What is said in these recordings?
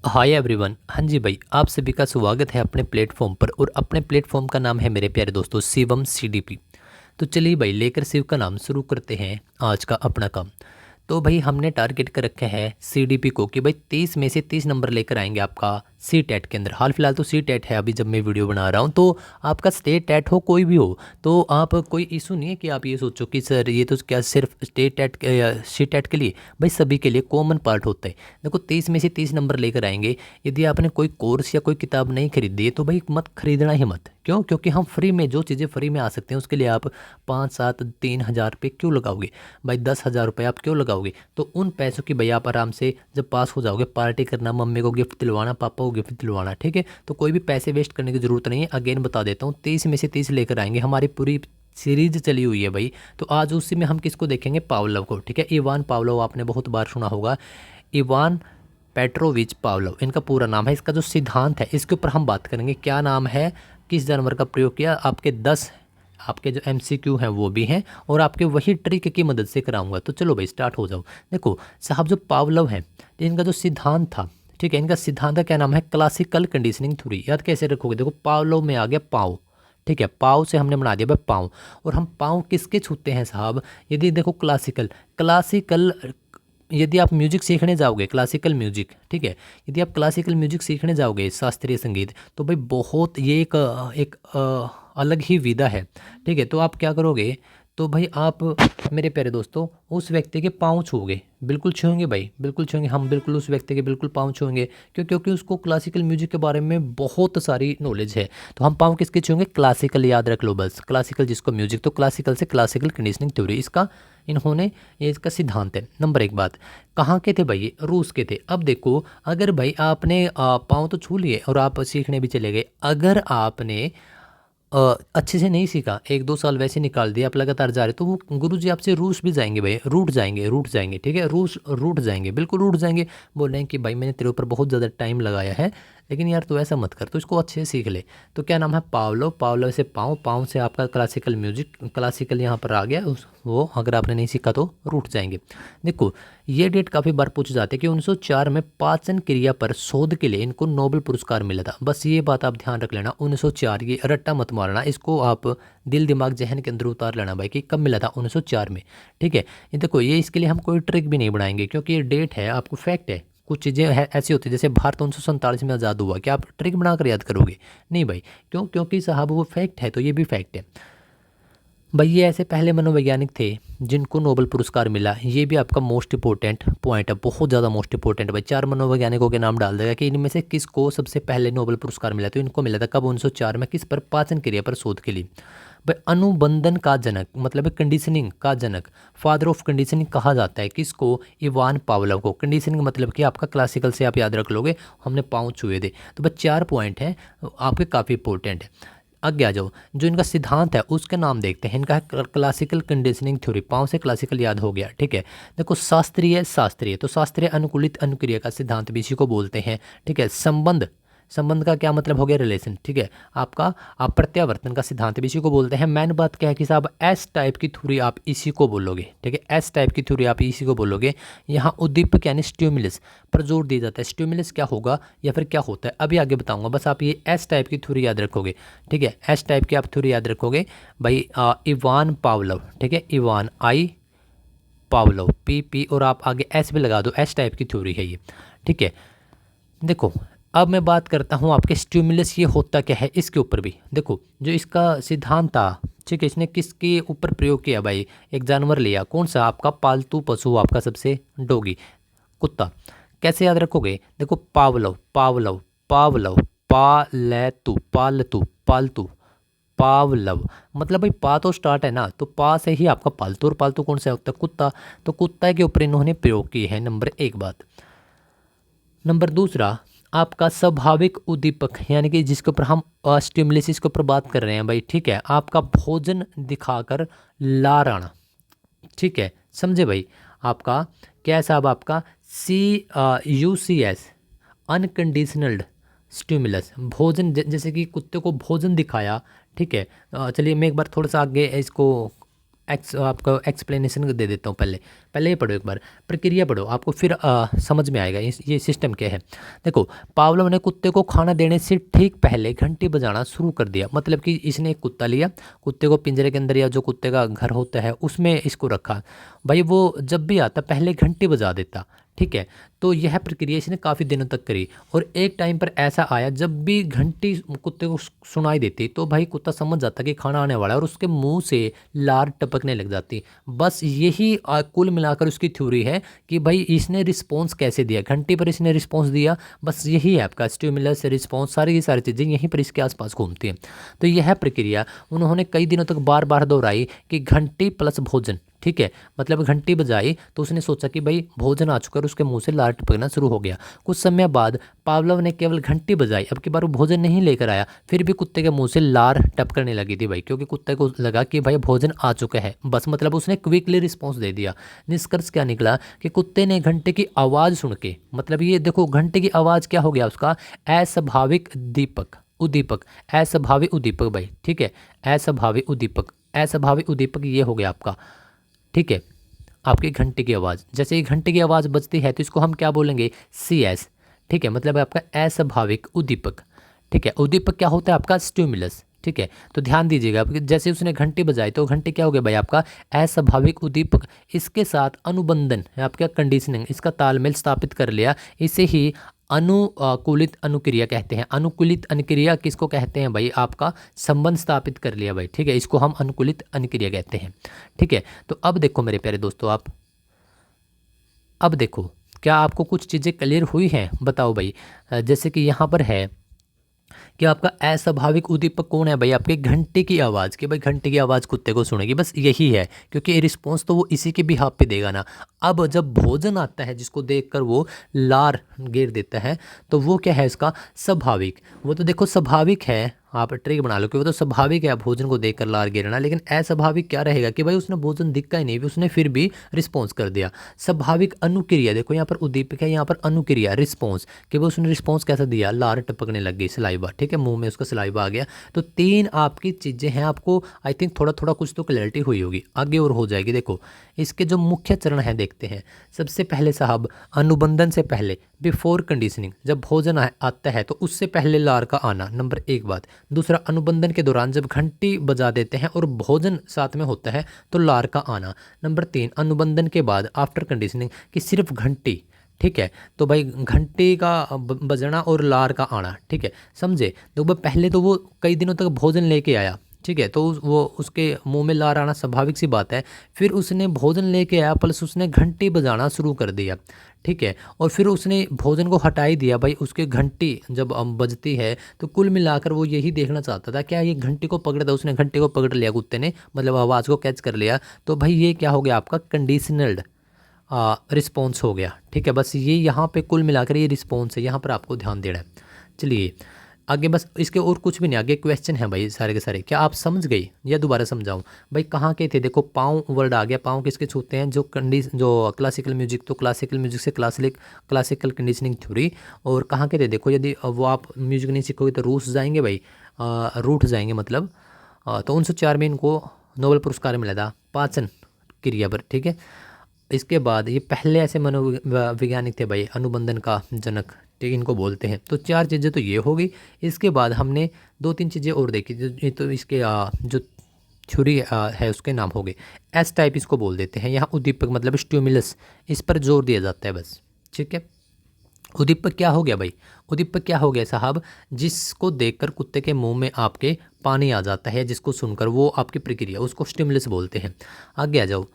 Hi everyone. हाँ जी भाई, आप सभी का स्वागत है अपने प्लेटफॉर्म पर। और अपने प्लेटफॉर्म का नाम है मेरे प्यारे दोस्तों शिवम सीडीपी। तो चलिए भाई, लेकर शिव का नाम शुरू करते हैं आज का अपना काम। तो भाई हमने टारगेट कर रखा है सीडीपी को कि भाई 30 में से 30 नंबर लेकर आएंगे आपका सी टेट के अंदर। हाल फिलहाल तो सी टेट है अभी जब मैं वीडियो बना रहा हूँ। तो आपका स्टेट टेट हो कोई भी हो, तो आप कोई इशू नहीं है कि आप ये सोचो कि सर ये तो क्या सिर्फ स्टेट टेट या सी टेट के लिए। भाई सभी के लिए कॉमन पार्ट होता है। देखो 30 में से 30 नंबर लेकर आएंगे। यदि आपने कोई कोर्स या कोई किताब नहीं खरीदी है तो भाई मत खरीदना ही मत। क्यों? क्योंकि हम फ्री में जो चीज़ें फ्री में आ सकते हैं उसके लिए आप 5 7 3 हज़ार रुपये क्यों लगाओगे? भाई 10 हज़ार रुपये आप क्यों लगाओगे? तो उन पैसों की भाई आप आराम से जब पास हो जाओगे पार्टी करना, मम्मी को गिफ्ट दिलवाना, पापा को गिफ्ट दिलवाना। ठीक है, तो कोई भी पैसे वेस्ट करने की ज़रूरत नहीं है। अगेन बता देता हूँ, 30 में से 30 लेकर आएंगे। हमारी पूरी सीरीज चली हुई है भाई। तो आज उसी में हम किसको देखेंगे? पावलोव को। ठीक है, इवान पावलोव आपने बहुत बार सुना होगा। इवान पेट्रोविच पावलोव इनका पूरा नाम है। इसका जो सिद्धांत है इसके ऊपर हम बात करेंगे। क्या नाम है, किस जानवर का प्रयोग किया, आपके 10 आपके जो एमसीक्यू हैं वो भी हैं और आपके वही ट्रिक की मदद से कराऊंगा। तो चलो भाई स्टार्ट हो जाओ। देखो साहब, जो पावलोव है इनका जो सिद्धांत था, ठीक है, इनका सिद्धांत का क्या नाम है? Classical conditioning theory. याद कैसे रखोगे? देखो पावलोव में आ गया पाँव। ठीक है, पाँव से हमने बना दिया भाई पाँव। और हम पाँव किसके छूते हैं साहब? यदि देखो क्लासिकल क्लासिकल यदि आप म्यूजिक सीखने जाओगे, क्लासिकल म्यूजिक, ठीक है, यदि आप क्लासिकल म्यूजिक सीखने जाओगे, शास्त्रीय संगीत, तो भाई बहुत ये अलग ही विधा है। ठीक है, तो आप क्या करोगे? तो भाई आप मेरे प्यारे दोस्तों उस व्यक्ति के पाँव छूओगे, बिल्कुल छूएंगे भाई, बिल्कुल छूएंगे। हम बिल्कुल उस व्यक्ति के बिल्कुल पाँव छूएंगे। क्यों? क्योंकि उसको क्लासिकल म्यूजिक के बारे में बहुत सारी नॉलेज है। तो हम पाँव किसके छूएंगे? क्लासिकल। याद रख लो बस, क्लासिकल जिसको म्यूजिक, तो क्लासिकल से क्लासिकल कंडीशनिंग थ्योरी इसका इन्होंने ये इसका सिद्धांत है। नंबर एक बात, कहाँ के थे भाई? ये रूस के थे। अब देखो, अगर भाई आपने पाँव तो छू लिए और आप सीखने भी चले गए, अगर आपने अच्छे से नहीं सीखा, 1 2 साल वैसे निकाल दिया, आप लगातार जा रहे, तो वो गुरुजी आपसे रूस भी जाएंगे भाई, रूठ जाएंगे। ठीक है, रूठ जाएंगे, बिल्कुल रूठ जाएंगे। बोल रहे हैं कि भाई मैंने तेरे ऊपर बहुत ज़्यादा टाइम लगाया है, लेकिन यार तू ऐसा मत कर, तो इसको अच्छे से सीख ले। तो क्या नाम है? पावलो। पावलो से पाँव, पाँव से आपका क्लासिकल म्यूजिक, क्लासिकल यहाँ पर आ गया वो अगर आपने नहीं सीखा तो रूठ जाएंगे। देखो ये डेट काफ़ी बार पूछ जाते हैं कि 1904 में पाचन क्रिया पर शोध के लिए इनको नोबेल पुरस्कार मिला था। बस ये बात आप ध्यान रख लेना, 1904, ये रट्टा मत मारना, इसको आप दिल दिमाग जहन के अंदर उतार लेना भाई कि कब मिला था? 1904 में। ठीक है, ये देखो ये इसके लिए हम कोई ट्रिक भी नहीं बनाएंगे क्योंकि ये डेट है, आपको फैक्ट है। कुछ चीज़ें ऐसी होती है जैसे भारत 1947 में आज़ाद हुआ, क्या आप ट्रिक बनाकर याद करोगे? नहीं भाई। क्यों? क्योंकि साहब वो फैक्ट है, तो ये भी फैक्ट है भाई। ये ऐसे पहले मनोवैज्ञानिक थे जिनको नोबेल पुरस्कार मिला। ये भी आपका मोस्ट इंपॉर्टेंट पॉइंट है, बहुत ज़्यादा मोस्ट इंपॉर्टेंट भाई। 4 मनोवैज्ञानिकों के नाम डाल देगा कि इनमें से किसको सबसे पहले नोबेल पुरस्कार मिला। तो इनको मिला था कब? 1904 में। किस पर? पाचन क्रिया पर शोध के लिए। भाई अनुबंधन का जनक मतलब कंडीशनिंग का जनक, फादर ऑफ कंडीशनिंग कहा जाता है किसको? इवान पावलोव को। कंडीशनिंग मतलब कि आपका क्लासिकल से आप याद रख लोगे, हमने पाँव छुए थे। तो बस 4 पॉइंट हैं आपके, काफ़ी इंपॉर्टेंट है। आगे आ जाओ, जो इनका सिद्धांत है उसके नाम देखते हैं। इनका है क्लासिकल कंडीशनिंग थ्योरी। पाँव से क्लासिकल याद हो गया। ठीक है, देखो शास्त्रीय शास्त्रीय, तो शास्त्रीय अनुकूलित अनुक्रिया का सिद्धांत भी इसी को बोलते हैं। ठीक है, संबंध, संबंध का क्या मतलब हो गया? रिलेशन। ठीक है, आपका आप प्रत्यावर्तन का सिद्धांत भी इसी को बोलते हैं। मैन बात क्या है कि साहब एस टाइप की थ्योरी आप इसी को बोलोगे। ठीक है, एस टाइप की थ्योरी आप इसी को बोलोगे। यहाँ उद्दीपक यानी स्टिमुलस पर जोर दिया जाता है। स्टिमुलस क्या होगा या फिर क्या होता है अभी आगे बताऊंगा, बस आप ये एस टाइप की थ्योरी याद रखोगे। ठीक है, एस टाइप की आप थ्योरी याद रखोगे भाई। Ivan Pavlov. ठीक है, इवान आई पावलोव, पी और आप आगे एस भी लगा दो, एस टाइप की थ्योरी है ये। ठीक है, देखो अब मैं बात करता हूँ आपके स्टिमुलस ये होता क्या है इसके ऊपर भी। देखो जो इसका सिद्धांत था, ठीक है, इसने किसके ऊपर प्रयोग किया भाई? एक जानवर लिया, कौन सा? आपका पालतू पशु, आपका सबसे डॉगी, कुत्ता। कैसे याद रखोगे? देखो पावलव पावलव पावलव, पालतू पालतू पालतू, पावलव मतलब भाई पा तो स्टार्ट है ना, तो पा से ही आपका पालतू, और पालतू कौन सा होता है? कुत्ता। तो कुत्ता के ऊपर इन्होंने प्रयोग किए हैं, नंबर एक बात। नंबर दूसरा, आपका स्वाभाविक उद्दीपक यानी कि जिसके ऊपर हम स्टिमुलस के ऊपर बात कर रहे हैं भाई। ठीक है, आपका भोजन दिखाकर लारण। ठीक है, समझे भाई? आपका क्या है साहब? आपका CUCS अनकंडीशनल्ड स्टिमुलस, भोजन जैसे कि कुत्ते को भोजन दिखाया। ठीक है, चलिए मैं एक बार थोड़ा सा आगे इसको आपको एक्सप्लेनेशन दे देता हूँ। पहले पहले ये पढ़ो, एक बार प्रक्रिया पढ़ो, आपको फिर समझ में आएगा ये सिस्टम क्या है। देखो, पावलोव ने कुत्ते को खाना देने से ठीक पहले घंटी बजाना शुरू कर दिया। मतलब कि इसने एक कुत्ता लिया, कुत्ते को पिंजरे के अंदर या जो कुत्ते का घर होता है उसमें इसको रखा। भाई वो जब भी आता पहले घंटी बजा देता, ठीक है। तो यह प्रक्रिया इसने काफ़ी दिनों तक करी और एक टाइम पर ऐसा आया जब भी घंटी कुत्ते को सुनाई देती तो भाई कुत्ता समझ जाता कि खाना आने वाला है और उसके मुंह से लार टपकने लग जाती। बस यही कुल मिलाकर उसकी थ्योरी है कि भाई इसने रिस्पॉन्स कैसे दिया, घंटी पर इसने रिस्पॉन्स दिया। बस यही है आपका स्टिमुलस रिस्पॉन्स, सारी की सारी चीज़ें यहीं पर इसके आसपास घूमती हैं। तो यह प्रक्रिया उन्होंने कई दिनों तक बार बार दोहराई कि घंटी प्लस भोजन, ठीक है। मतलब घंटी बजाई तो उसने सोचा कि भाई भोजन आ चुका है, उसके मुंह से लार टपकना शुरू हो गया। कुछ समय बाद पावलोव ने केवल घंटी बजाई, अब की बार वो भोजन नहीं लेकर आया, फिर भी कुत्ते के मुंह से लार टपकने लगी थी भाई, क्योंकि कुत्ते को लगा कि भाई भोजन आ चुका है। बस मतलब उसने क्विकली रिस्पॉन्स दे दिया। निष्कर्ष क्या निकला कि कुत्ते ने घंटे की आवाज़ सुन के, मतलब ये देखो घंटे की आवाज़ क्या हो गया उसका, अस्वाभाविक दीपक उद्दीपक, अस्वाभाविक उद्दीपक भाई, ठीक है। अस्वाभाविक उद्दीपक, अस्वाभाविक उद्दीपक ये हो गया आपका, ठीक है। आपकी घंटे की आवाज़, जैसे ही घंटे की आवाज़ बजती है तो इसको हम क्या बोलेंगे, CS, ठीक है। मतलब आपका अस्वाभाविक उद्दीपक, ठीक है। उद्दीपक क्या होता है आपका, स्टिमुलस, ठीक है। तो ध्यान दीजिएगा, जैसे उसने घंटी बजाई तो घंटे क्या हो गया भाई आपका अस्वाभाविक उद्दीपक, इसके साथ अनुबंधन आपका कंडीशनिंग, इसका तालमेल स्थापित कर लिया। इसे ही अनुकूलित अनुक्रिया कहते हैं। अनुकूलित अनुक्रिया किसको कहते हैं भाई, आपका संबंध स्थापित कर लिया भाई, ठीक है। इसको हम अनुकूलित अनुक्रिया कहते हैं, ठीक है। तो अब देखो मेरे प्यारे दोस्तों, आप अब देखो क्या आपको कुछ चीज़ें क्लियर हुई हैं, बताओ भाई। जैसे कि यहाँ पर है कि आपका अस्वाभाविक उद्दीपक कौन है भाई, आपके घंटे की आवाज़, कि भाई घंटे की आवाज़ कुत्ते को सुनेगी, बस यही है। क्योंकि रिस्पॉन्स तो वो इसी के बिहाफ पे देगा ना। अब जब भोजन आता है जिसको देखकर वो लार गिर देता है, तो वो क्या है इसका स्वाभाविक, वो तो देखो स्वाभाविक है, आप ट्रिक बना लो कि वो तो स्वाभाविक है भोजन को देखकर लार गिरना। लेकिन अस्वाभाविक क्या रहेगा कि भाई उसने भोजन दिखा ही नहीं, उसने फिर भी रिस्पॉन्स कर दिया। स्वाभाविक अनुक्रिया, देखो यहाँ पर उद्दीपक है, यहाँ पर अनुक्रिया रिस्पॉन्स, कि वो उसने रिस्पॉन्स कैसा दिया, लार टपकने लग गई, सलाइवा, ठीक है, मुंह में उसका सलाइवा आ गया। तो तीन आपकी चीज़ें हैं, आपको आई थिंक थोड़ा थोड़ा कुछ तो क्लैरिटी हुई होगी, आगे और हो जाएगी। देखो इसके जो मुख्य चरण हैं देखते हैं। सबसे पहले साहब, अनुबंधन से पहले, बिफोर कंडीशनिंग, जब भोजन आता है तो उससे पहले लार का आना, नंबर एक बात। दूसरा, अनुबंधन के दौरान जब घंटी बजा देते हैं और भोजन साथ में होता है तो लार का आना। नंबर तीन, अनुबंधन के बाद आफ्टर कंडीशनिंग, कि सिर्फ घंटी, ठीक है। तो भाई घंटी का बजना और लार का आना, ठीक है, समझे। तो भाई पहले तो वो कई दिनों तक भोजन लेके आया, ठीक है, तो वो उसके मुंह में लार आना स्वाभाविक सी बात है। फिर उसने भोजन लेके आया प्लस उसने घंटी बजाना शुरू कर दिया, ठीक है। और फिर उसने भोजन को हटा ही दिया भाई, उसके घंटी जब बजती है तो कुल मिलाकर वो यही देखना चाहता था क्या ये घंटी को पकड़ था, उसने घंटी को पकड़ लिया कुत्ते ने, मतलब आवाज़ को कैच कर लिया। तो भाई ये क्या हो गया आपका कंडीशनल्ड रिस्पॉन्स हो गया, ठीक है। बस ये यहाँ पे कुल मिलाकर ये रिस्पॉन्स है, यहाँ पर आपको ध्यान देना है। चलिए आगे, बस इसके और कुछ भी नहीं, आगे क्वेश्चन है भाई सारे के सारे। क्या आप समझ गई या दोबारा समझाऊं भाई, कहाँ के थे, देखो पाँव वर्ड आ गया। पाँव किसके छूते हैं, जो क्लासिकल म्यूजिक, तो क्लासिकल म्यूजिक से क्लासिकल कंडीशनिंग थ्योरी। और कहाँ के थे देखो, यदि वो आप म्यूजिक नहीं सीखोगे तो रूस जाएंगे भाई, रूठ जाएंगे मतलब। तो 1904 में इनको नोबेल पुरस्कार मिला था पाचन क्रिया पर, ठीक है। इसके बाद ये पहले ऐसे मनोवैज्ञानिक थे भाई, अनुबंधन का जनक, ठीक, इनको बोलते हैं। तो चार चीज़ें तो ये होगी। इसके बाद हमने दो तीन चीज़ें और देखी, तो इसके जो थ्योरी है उसके नाम हो गए। एस टाइप इसको बोल देते हैं, यहाँ उद्दीपक मतलब स्टिमुलस, इस पर जोर दिया जाता है बस, ठीक है। उद्दीपक क्या हो गया भाई, उद्दीपक क्या हो गया साहब, जिसको देखकर कुत्ते के मुंह में आपके पानी आ जाता है, जिसको सुनकर वो आपकी प्रक्रिया, उसको स्टिमुलस बोलते हैं। आगे आ जाओ,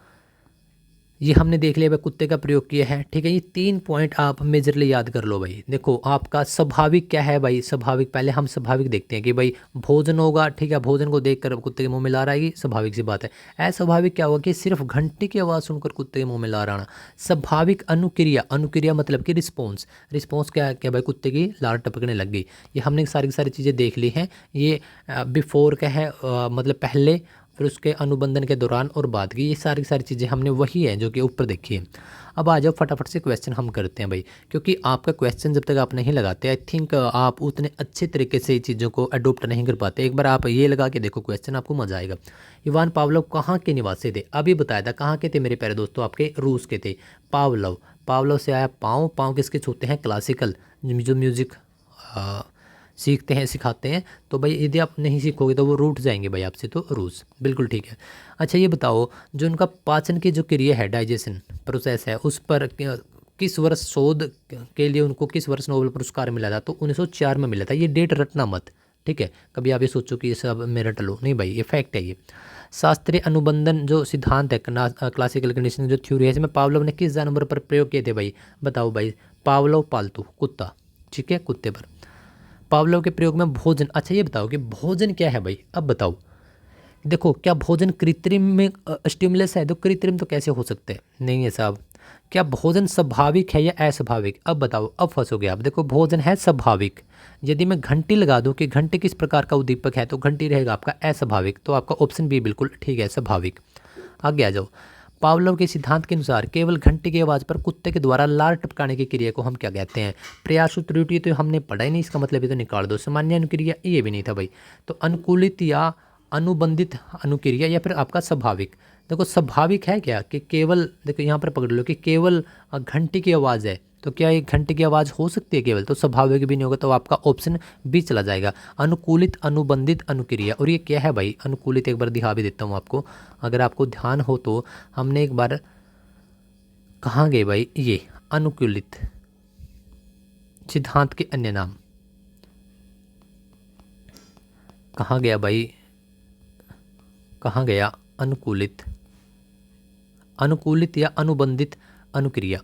ये हमने देख लिया भाई, कुत्ते का प्रयोग किया है, ठीक है। ये 3 पॉइंट आप मेजरली याद कर लो भाई। देखो आपका स्वाभाविक क्या है भाई, स्वाभाविक पहले हम स्वाभाविक देखते हैं कि भाई भोजन होगा, ठीक है, भोजन को देखकर कुत्ते के मुंह में लार आएगी, स्वाभाविक सी बात है। अस्वाभाविक क्या होगा कि सिर्फ घंटे की आवाज़ सुनकर कुत्ते के मुंह में लार आना। स्वाभाविक अनुक्रिया, अनुक्रिया मतलब कि रिस्पॉन्स, रिस्पॉन्स क्या है, क्या भाई कुत्ते की लार टपकने लग गई। ये हमने सारी की सारी चीज़ें देख ली हैं। ये बिफोर क्या है, मतलब पहले, फिर उसके अनुबंधन के दौरान और बाद की, ये सारी चीज़ें हमने वही है जो कि ऊपर देखी है। अब आ जाओ फटाफट से क्वेश्चन हम करते हैं भाई, क्योंकि आपका क्वेश्चन जब तक आप नहीं लगाते आई थिंक आप उतने अच्छे तरीके से चीज़ों को अडोप्ट नहीं कर पाते। एक बार आप ये लगा के देखो क्वेश्चन, आपको मजा आएगा। इवान पावलोव कहाँ के निवासी थे? अभी बताया था कहाँ के थे मेरे प्यारे दोस्तों, आपके रूस के थे। पावलोव, पावलोव से आया पाँव, पाँव किसके छूते हैं? क्लासिकल, जो म्यूजिक सीखते हैं, सिखाते हैं। तो भाई यदि आप नहीं सीखोगे तो वो रूठ जाएंगे भाई आपसे, तो रूस बिल्कुल ठीक है। अच्छा ये बताओ, जो उनका पाचन की जो क्रिया है, डाइजेशन प्रोसेस है, उस पर किस वर्ष शोध के लिए उनको किस वर्ष नोबेल पुरस्कार मिला था? तो 1904 में मिला था। ये डेट रटना मत, ठीक है? कभी आप ये सोचो कि ये सब मेरा टलो नहीं भाई, ये फैक्ट है। ये शास्त्रीय अनुबंधन जो सिद्धांत है, क्लासिकल कंडीशनिंग जो थ्योरी है, इसमें पावलोव ने किस जानवर पर प्रयोग किए थे भाई? बताओ भाई। पावलोव पालतू कुत्ता, ठीक है, कुत्ते पर। पावलोव के प्रयोग में भोजन, अच्छा ये बताओ कि भोजन क्या है भाई? अब बताओ, देखो क्या भोजन कृत्रिम में स्टिमुलस है? तो कृत्रिम तो कैसे हो सकते हैं? नहीं है साहब। क्या भोजन स्वाभाविक है या अस्वाभाविक? अब बताओ, अब फंसोगे आप। देखो भोजन है स्वाभाविक। यदि मैं घंटी लगा दूं कि घंटी किस प्रकार का उद्दीपक है, तो घंटी रहेगा आपका अस्वाभाविक। तो आपका ऑप्शन बी बिल्कुल ठीक है, स्वाभाविक। आगे आ जाओ। पावलोव के सिद्धांत के अनुसार केवल घंटी की आवाज़ पर कुत्ते के द्वारा लार टपकाने की क्रिया को हम क्या कहते हैं? प्रयास त्रुटि तो हमने पढ़ा ही नहीं, इसका मतलब ये तो निकाल दो। सामान्य अनुक्रिया, ये भी नहीं था भाई। तो अनुकूलित या अनुबंधित अनुक्रिया या फिर आपका स्वाभाविक। देखो स्वाभाविक है क्या कि केवल, देखो यहाँ पर पकड़ लो कि केवल घंटी की आवाज़ है, तो क्या एक घंटे की आवाज़ हो सकती है केवल? तो स्वाभाविक भी नहीं होगा, तो आपका ऑप्शन बी चला जाएगा, अनुकूलित अनुबंधित अनुक्रिया। और ये क्या है भाई अनुकूलित? एक बार दिखा भी देता हूँ आपको, अगर आपको ध्यान हो तो। हमने एक बार कहाँ गए भाई? ये अनुकूलित सिद्धांत के अन्य नाम कहाँ गया भाई? कहाँ गया? अनुकूलित, अनुकूलित या अनुबंधित अनुक्रिया।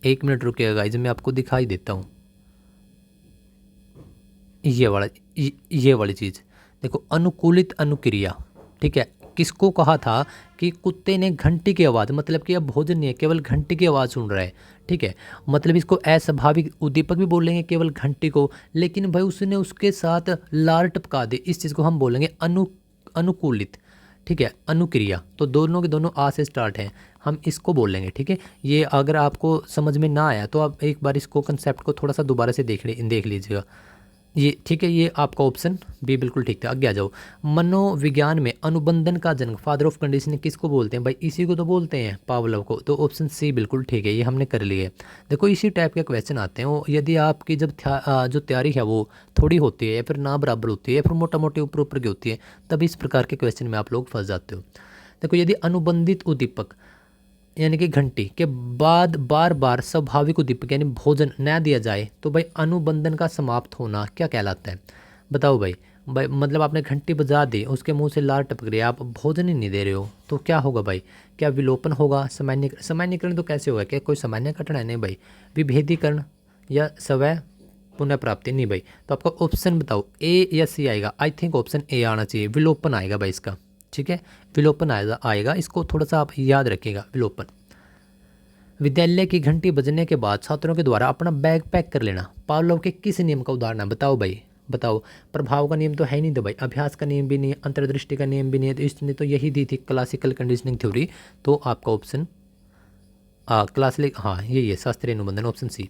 एक मिनट रुकिएगा गाइस, मैं आपको दिखाई देता हूँ। ये वाली चीज़ देखो, अनुकूलित अनुक्रिया, ठीक है। किसको कहा था कि कुत्ते ने घंटी की आवाज़, मतलब कि अब भोजन नहीं है, केवल घंटी की आवाज़ सुन रहा है, ठीक है। मतलब इसको अस्वाभाविक उद्दीपक भी बोलेंगे केवल घंटी को, लेकिन भाई उसने उसके साथ लार टपका दी, इस चीज़ को हम बोलेंगे अनुकूलित, ठीक है, अनुक्रिया। तो दोनों के दोनों आ से स्टार्ट हैं, हम इसको बोलेंगे, ठीक है। ये अगर आपको समझ में ना आया तो आप एक बार इसको कंसेप्ट को थोड़ा सा दोबारा से देख लीजिएगा। ये ठीक है, ये आपका ऑप्शन बी बिल्कुल ठीक था। आगे आ जाओ। मनोविज्ञान में अनुबंधन का जन्म, फादर ऑफ कंडीशनिंग किसको बोलते हैं भाई? इसी को तो बोलते हैं, पावलोव को। तो ऑप्शन सी बिल्कुल ठीक है, ये हमने कर लिए। देखो इसी टाइप के क्वेश्चन आते हैं, वो यदि आपकी जब जो तैयारी है वो थोड़ी होती है या फिर ना बराबर होती है या फिर मोटा मोटी ऊपर ऊपर की होती है, तब इस प्रकार के क्वेश्चन में आप लोग फंस जाते हो। देखो यदि अनुबंधित उद्दीपक यानी कि घंटी के बाद बार बार स्वाभाविक उद्दीपक यानी भोजन न दिया जाए, तो भाई अनुबंधन का समाप्त होना क्या कहलाता है? बताओ भाई। भाई मतलब आपने घंटी बजा दी, उसके मुंह से लार टपक रही है, आप भोजन ही नहीं दे रहे हो, तो क्या होगा भाई? क्या विलोपन होगा? सामान्यकरण तो कैसे होगा? क्या कोई सामान्यकरण है? नहीं भाई। विभेदीकरण या स्वयं पुनः प्राप्ति? नहीं भाई। तो आपका ऑप्शन बताओ, ए या सी आएगा? आई थिंक ऑप्शन ए आना चाहिए, विलोपन आएगा भाई इसका, ठीक है। विलोपन आएगा, इसको थोड़ा सा आप याद रखिएगा, विलोपन। विद्यालय की घंटी बजने के बाद छात्रों के द्वारा अपना बैग पैक कर लेना, पावलोव के किस नियम का उदाहरण है? बताओ भाई, बताओ। प्रभाव का नियम तो है ही नहीं तो भाई, अभ्यास का नियम भी नहीं है, अंतर्दृष्टि का नियम भी नहीं है, तो इसने तो यही दी थी क्लासिकल कंडीशनिंग थ्योरी। तो आपका ऑप्शन क्लासिक, हाँ यही है, शास्त्रीय अनुबंधन, ऑप्शन सी।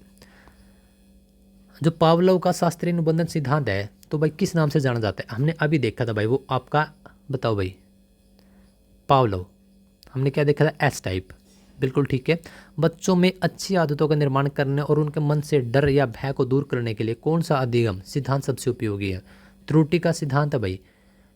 जो पावलोव का शास्त्रीय अनुबंधन सिद्धांत है, तो भाई किस नाम से जाना जाता है? हमने अभी देखा था भाई, वो आपका बताओ भाई। पावलोव हमने क्या देखा था? एस टाइप, बिल्कुल ठीक है। बच्चों में अच्छी आदतों का निर्माण करने और उनके मन से डर या भय को दूर करने के लिए कौन सा अधिगम सिद्धांत सबसे उपयोगी है? त्रुटि का सिद्धांत है भाई,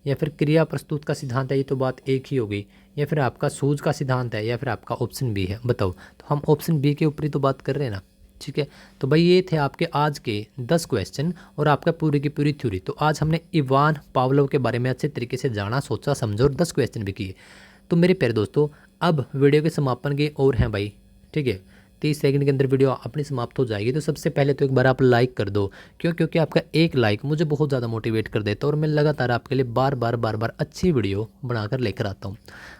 या फिर क्रिया प्रस्तुत का सिद्धांत है? ये तो बात एक ही होगी। या फिर आपका सूझ का सिद्धांत है, या फिर आपका ऑप्शन बी है? बताओ। तो हम ऑप्शन बी के ऊपर ही तो बात कर रहे हैं ना, ठीक है। तो भाई ये थे आपके आज के 10 क्वेश्चन और आपका पूरी की पूरी थ्योरी। तो आज हमने इवान पावलोव के बारे में अच्छे तरीके से जाना, सोचा, समझा और 10 क्वेश्चन भी किए। तो मेरे प्यारे दोस्तों, अब वीडियो के समापन के और हैं भाई, ठीक है। 30 सेकंड के अंदर वीडियो अपनी समाप्त हो जाएगी। तो सबसे पहले तो एक बार आप लाइक कर दो, क्योंकि आपका एक लाइक मुझे बहुत ज़्यादा मोटिवेट कर देता है और मैं लगातार आपके लिए बार बार अच्छी वीडियो बनाकर लेकर आता हूँ।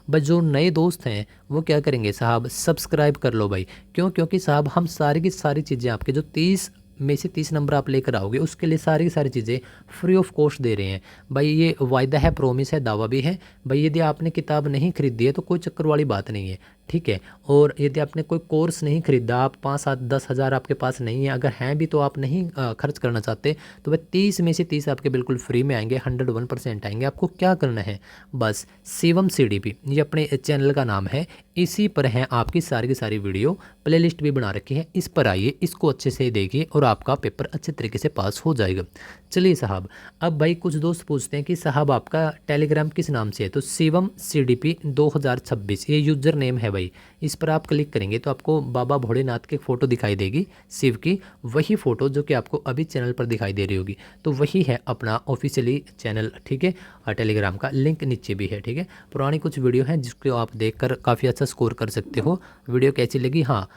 बस जो नए दोस्त हैं वो क्या करेंगे साहब, सब्सक्राइब कर लो भाई। क्योंकि साहब हम सारी की सारी चीज़ें आपके जो 30 में से 30 नंबर आप लेकर आओगे, उसके लिए सारी की सारी चीज़ें फ्री ऑफ कॉस्ट दे रहे हैं भाई। ये वायदा है, प्रॉमिस है, दावा भी है भाई। यदि आपने किताब नहीं खरीदी है तो कोई चक्कर वाली बात नहीं है, ठीक है। और यदि आपने कोई कोर्स नहीं खरीदा, आप 5, 7, 10 हज़ार आपके पास नहीं है, अगर हैं भी तो आप नहीं खर्च करना चाहते, तो वह 30 में से 30 आपके बिल्कुल फ्री में आएंगे, 101% आएंगे। आपको क्या करना है, बस शिवम CDP ये अपने चैनल का नाम है, इसी पर है आपकी सारी की सारी वीडियो, प्लेलिस्ट भी बना रखी है, इस पर आइए, इसको अच्छे से देखिए और आपका पेपर अच्छे तरीके से पास हो जाएगा। चलिए साहब, अब भाई कुछ दोस्त पूछते हैं कि साहब आपका टेलीग्राम किस नाम से है, तो शिवम CDP 2026 ये यूज़र नेम है भाई। इस पर आप क्लिक करेंगे तो आपको बाबा भोलेनाथ की फ़ोटो दिखाई देगी, शिव की, वही फ़ोटो जो कि आपको अभी चैनल पर दिखाई दे रही होगी, तो वही है अपना ऑफिशियली चैनल, ठीक है। और टेलीग्राम का लिंक नीचे भी है, ठीक है। पुरानी कुछ वीडियो हैं जिसको आप देखकर काफ़ी अच्छा स्कोर कर सकते हो। वीडियो कैसी लगी, हाँ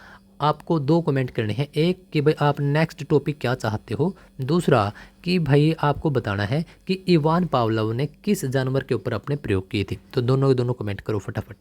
आपको 2 कमेंट करने हैं, एक कि भाई आप नेक्स्ट टॉपिक क्या चाहते हो, दूसरा कि भाई आपको बताना है कि इवान पावलोव ने किस जानवर के ऊपर अपने प्रयोग किए थे। तो दोनों के दोनों कमेंट करो फटाफट।